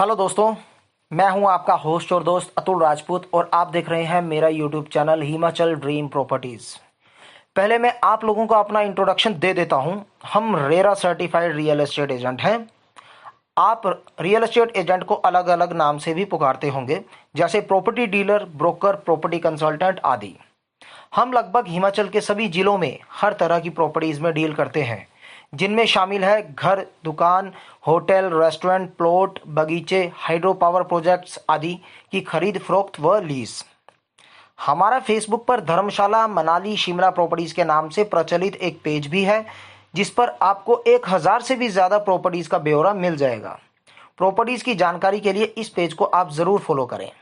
Hello दोस्तों, मैं हूं आपका होस्ट और दोस्त अतुल राजपूत और आप देख रहे हैं मेरा YouTube channel Himachal dream properties. पहले मैं आप लोगों को अपना इंट्रोडक्शन दे देता हूं। हम RERA certified real estate agent हैं। आप रियल एस्टेट एजेंट को अलग अलग नाम से भी पुकारते होंगे, जैसे property dealer, broker, property consultant आदि। हम लगभग हिमाचल के सभी जिलों में हर तरह की प्रॉपर्टीज़ में डील करते हैं, जिनमें शामिल है घर, दुकान, होटल, रेस्टोरेंट, प्लॉट, बगीचे, हाइड्रो पावर प्रोजेक्ट्स आदि की खरीद फरोख्त व लीज। हमारा फेसबुक पर धर्मशाला मनाली शिमला प्रॉपर्टीज़ के नाम से प्रचलित एक पेज भी है, जिस पर आपको 1000 से भी ज़्यादा प्रॉपर्टीज़ का ब्यौरा मिल जाएगा। प्रॉपर्टीज़ की जानकारी के लिए इस पेज को आप ज़रूर फॉलो करें।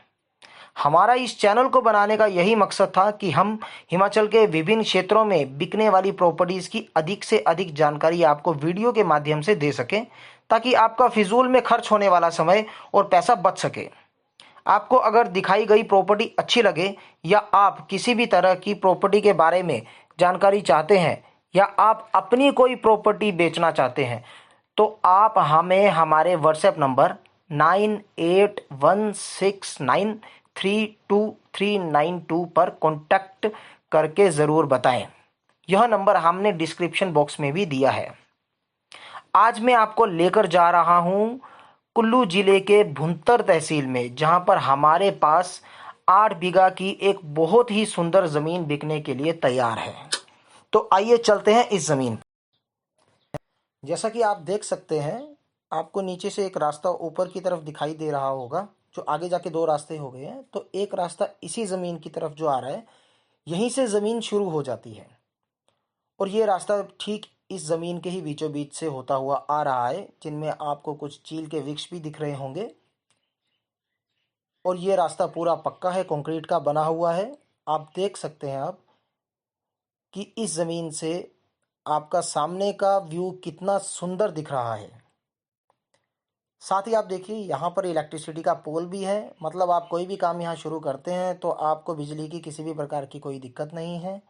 हमारा इस चैनल को बनाने का यही मकसद था कि हम हिमाचल के विभिन्न क्षेत्रों में बिकने वाली प्रॉपर्टीज़ की अधिक से अधिक जानकारी आपको वीडियो के माध्यम से दे सकें, ताकि आपका फिजूल में खर्च होने वाला समय और पैसा बच सके। आपको अगर दिखाई गई प्रॉपर्टी अच्छी लगे या आप किसी भी तरह की प्रॉपर्टी के बारे में जानकारी चाहते हैं या आप अपनी कोई प्रॉपर्टी बेचना चाहते हैं, तो आप हमें हमारे व्हाट्सएप नंबर 9816932392 पर कॉन्टैक्ट करके ज़रूर बताएं। यह नंबर हमने डिस्क्रिप्शन बॉक्स में भी दिया है। आज मैं आपको लेकर जा रहा हूं कुल्लू जिले के भुंतर तहसील में, जहां पर हमारे पास 8 बीघा की एक बहुत ही सुंदर ज़मीन बिकने के लिए तैयार है। तो आइए चलते हैं इस ज़मीन। जैसा कि आप देख सकते हैं, आपको नीचे से एक रास्ता ऊपर की तरफ दिखाई दे रहा होगा, जो आगे जाके 2 रास्ते हो गए हैं। तो एक रास्ता इसी ज़मीन की तरफ जो आ रहा है, यहीं से ज़मीन शुरू हो जाती है और ये रास्ता ठीक इस ज़मीन के ही बीचों बीच से होता हुआ आ रहा है, जिनमें आपको कुछ चील के वृक्ष भी दिख रहे होंगे। और ये रास्ता पूरा पक्का है, कंक्रीट का बना हुआ है। आप देख सकते हैं आप कि इस ज़मीन से आपका सामने का व्यू कितना सुंदर दिख रहा है। साथ ही आप देखिए, यहाँ पर इलेक्ट्रिसिटी का पोल भी है, मतलब आप कोई भी काम यहाँ शुरू करते हैं तो आपको बिजली की किसी भी प्रकार की कोई दिक्कत नहीं है।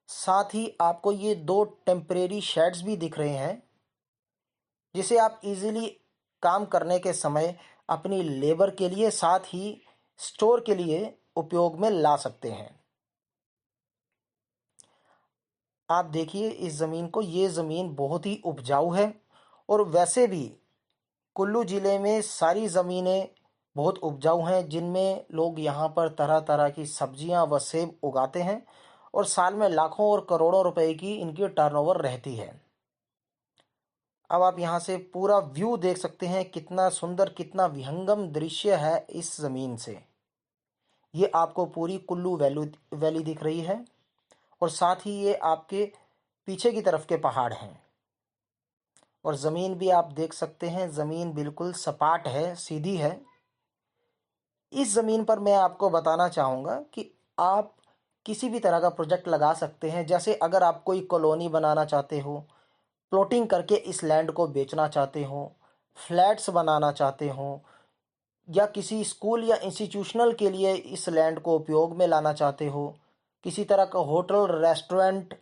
साथ ही आपको ये 2 टेम्परेरी शेड्स भी दिख रहे हैं, जिसे आप इजीली काम करने के समय अपनी लेबर के लिए, साथ ही स्टोर के लिए उपयोग में ला सकते हैं। आप देखिए इस ज़मीन को, ये ज़मीन बहुत ही उपजाऊ है और वैसे भी कुल्लू ज़िले में सारी ज़मीनें बहुत उपजाऊ हैं, जिनमें लोग यहाँ पर तरह तरह की सब्जियाँ व सेब उगाते हैं और साल में लाखों और करोड़ों रुपए की इनकी टर्नओवर रहती है। अब आप यहाँ से पूरा व्यू देख सकते हैं, कितना सुंदर, कितना विहंगम दृश्य है इस ज़मीन से। ये आपको पूरी कुल्लू वैली दिख रही है और साथ ही ये आपके पीछे की तरफ के पहाड़ हैं। और ज़मीन भी आप देख सकते हैं, ज़मीन बिल्कुल सपाट है, सीधी है। इस ज़मीन पर मैं आपको बताना चाहूँगा कि आप किसी भी तरह का प्रोजेक्ट लगा सकते हैं। जैसे अगर आप कोई कॉलोनी बनाना चाहते हो, प्लॉटिंग करके इस लैंड को बेचना चाहते हो, फ्लैट्स बनाना चाहते हो, या किसी स्कूल या इंस्टीट्यूशनल के लिए इस लैंड को उपयोग में लाना चाहते हो, किसी तरह का होटल, रेस्टोरेंट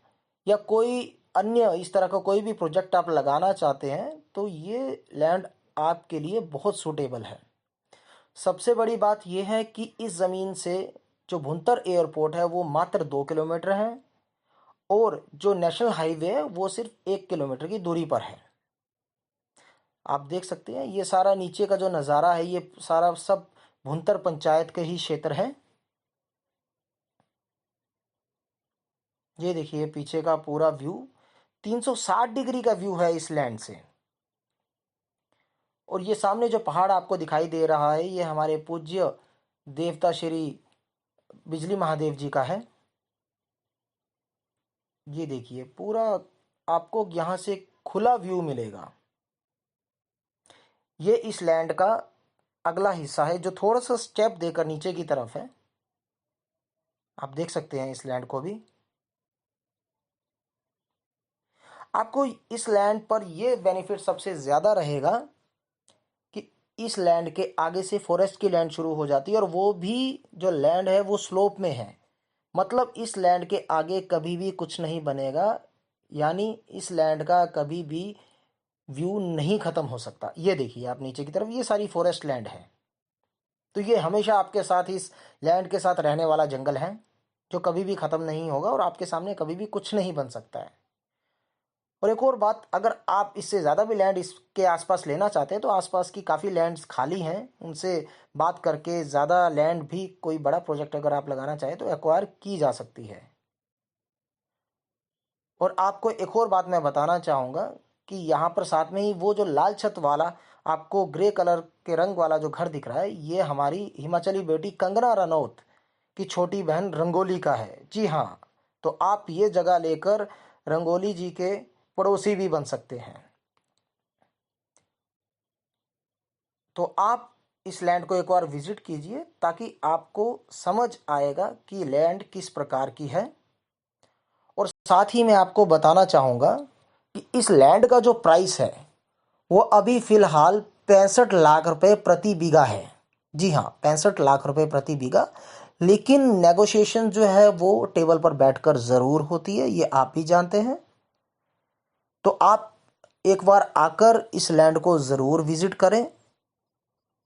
या कोई अन्य इस तरह का कोई भी प्रोजेक्ट आप लगाना चाहते हैं, तो ये लैंड आपके लिए बहुत सूटेबल है। सबसे बड़ी बात यह है कि इस ज़मीन से जो भुंतर एयरपोर्ट है वो मात्र 2 किलोमीटर है और जो नेशनल हाईवे है वो सिर्फ 1 किलोमीटर की दूरी पर है। आप देख सकते हैं ये सारा नीचे का जो नज़ारा है, ये सारा सब भुंतर पंचायत के ही क्षेत्र है। ये देखिए पीछे का पूरा व्यू, 360 डिग्री का व्यू है इस लैंड से। और ये सामने जो पहाड़ आपको दिखाई दे रहा है, ये हमारे पूज्य देवता श्री बिजली महादेव जी का है। ये देखिए पूरा आपको यहाँ से खुला व्यू मिलेगा। ये इस लैंड का अगला हिस्सा है, जो थोड़ा सा स्टेप देकर नीचे की तरफ है। आप देख सकते हैं इस लैंड को भी। आपको इस लैंड पर यह बेनिफिट सबसे ज़्यादा रहेगा कि इस लैंड के आगे से फॉरेस्ट की लैंड शुरू हो जाती है और वो भी जो लैंड है वो स्लोप में है। मतलब इस लैंड के आगे कभी भी कुछ नहीं बनेगा, यानी इस लैंड का कभी भी व्यू नहीं खत्म हो सकता। ये देखिए आप नीचे की तरफ, ये सारी फॉरेस्ट लैंड है। तो ये हमेशा आपके साथ, इस लैंड के साथ रहने वाला जंगल है, जो कभी भी खत्म नहीं होगा और आपके सामने कभी भी कुछ नहीं बन सकता है। और एक और बात, अगर आप इससे ज़्यादा भी लैंड इसके आसपास लेना चाहते हैं तो आसपास की काफ़ी लैंड्स खाली हैं, उनसे बात करके ज़्यादा लैंड भी, कोई बड़ा प्रोजेक्ट अगर आप लगाना चाहें तो एक्वायर की जा सकती है। और आपको एक और बात मैं बताना चाहूँगा कि यहाँ पर साथ में ही वो जो लाल छत वाला आपको ग्रे कलर के रंग वाला जो घर दिख रहा है, ये हमारी हिमाचली बेटी कंगना रनौत की छोटी बहन रंगोली का है। जी हाँ, तो आप ये जगह लेकर रंगोली जी के पड़ोसी भी बन सकते हैं। तो आप इस लैंड को एक बार विजिट कीजिए ताकि आपको समझ आएगा कि लैंड किस प्रकार की है। और साथ ही मैं आपको बताना चाहूँगा कि इस लैंड का जो प्राइस है वो अभी फ़िलहाल 65 लाख रुपए प्रति बीघा है। जी हाँ, 65 लाख रुपए प्रति बीघा। लेकिन नेगोशिएशन जो है वो टेबल पर बैठकर ज़रूर होती है, ये आप भी जानते हैं। तो आप एक बार आकर इस लैंड को ज़रूर विजिट करें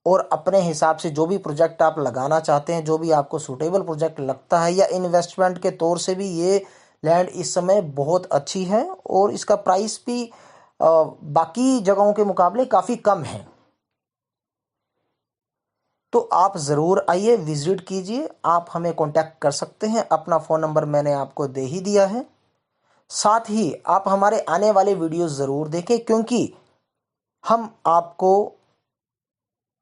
और अपने हिसाब से जो भी प्रोजेक्ट आप लगाना चाहते हैं, जो भी आपको सूटेबल प्रोजेक्ट लगता है, या इन्वेस्टमेंट के तौर से भी ये लैंड इस समय बहुत अच्छी है और इसका प्राइस भी बाकी जगहों के मुकाबले काफ़ी कम है। तो आप ज़रूर आइए, विजिट कीजिए। आप हमें कांटेक्ट कर सकते हैं, अपना फ़ोन नंबर मैंने आपको दे ही दिया है। साथ ही आप हमारे आने वाले वीडियोस ज़रूर देखें, क्योंकि हम आपको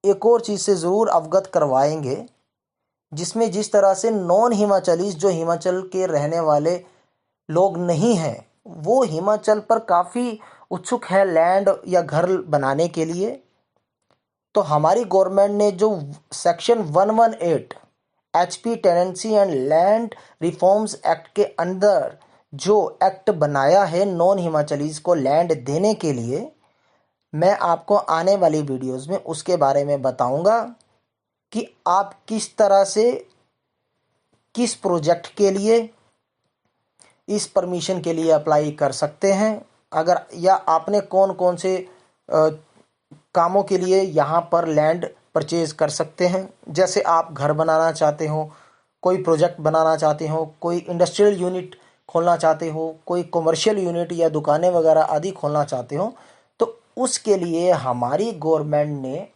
एक और चीज़ से ज़रूर अवगत करवाएंगे, जिसमें जिस तरह से नॉन हिमाचलीज, जो हिमाचल के रहने वाले लोग नहीं हैं, वो हिमाचल पर काफ़ी उत्सुक है लैंड या घर बनाने के लिए। तो हमारी गवर्नमेंट ने जो section 118 HP tenancy and land reforms act के अंदर जो एक्ट बनाया है नॉन हिमाचलीज को लैंड देने के लिए, मैं आपको आने वाली वीडियोस में उसके बारे में बताऊंगा कि आप किस तरह से, किस प्रोजेक्ट के लिए इस परमिशन के लिए अप्लाई कर सकते हैं, अगर, या आपने कौन कौन से कामों के लिए यहाँ पर लैंड परचेज कर सकते हैं। जैसे आप घर बनाना चाहते हो, कोई प्रोजेक्ट बनाना चाहते हो, कोई इंडस्ट्रियल यूनिट खोलना चाहते हो, कोई कमर्शियल यूनिट या दुकानें वगैरह आदि खोलना चाहते हो, तो उसके लिए हमारी गवर्नमेंट ने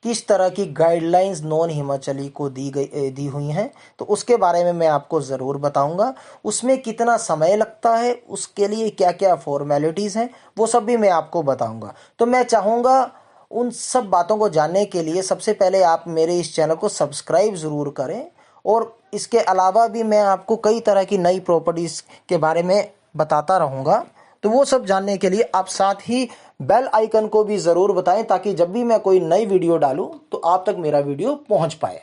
किस तरह की गाइडलाइंस नॉन हिमाचली को दी हुई हैं, तो उसके बारे में मैं आपको ज़रूर बताऊंगा। उसमें कितना समय लगता है, उसके लिए क्या क्या फॉर्मेलिटीज़ हैं, वो सब भी मैं आपको बताऊंगा। तो मैं चाहूँगा उन सब बातों को जानने के लिए सबसे पहले आप मेरे इस चैनल को सब्सक्राइब ज़रूर करें। और इसके अलावा भी मैं आपको कई तरह की नई प्रॉपर्टीज़ के बारे में बताता रहूँगा। तो वो सब जानने के लिए आप साथ ही बेल आइकन को भी ज़रूर बताएं, ताकि जब भी मैं कोई नई वीडियो डालूं तो आप तक मेरा वीडियो पहुंच पाए।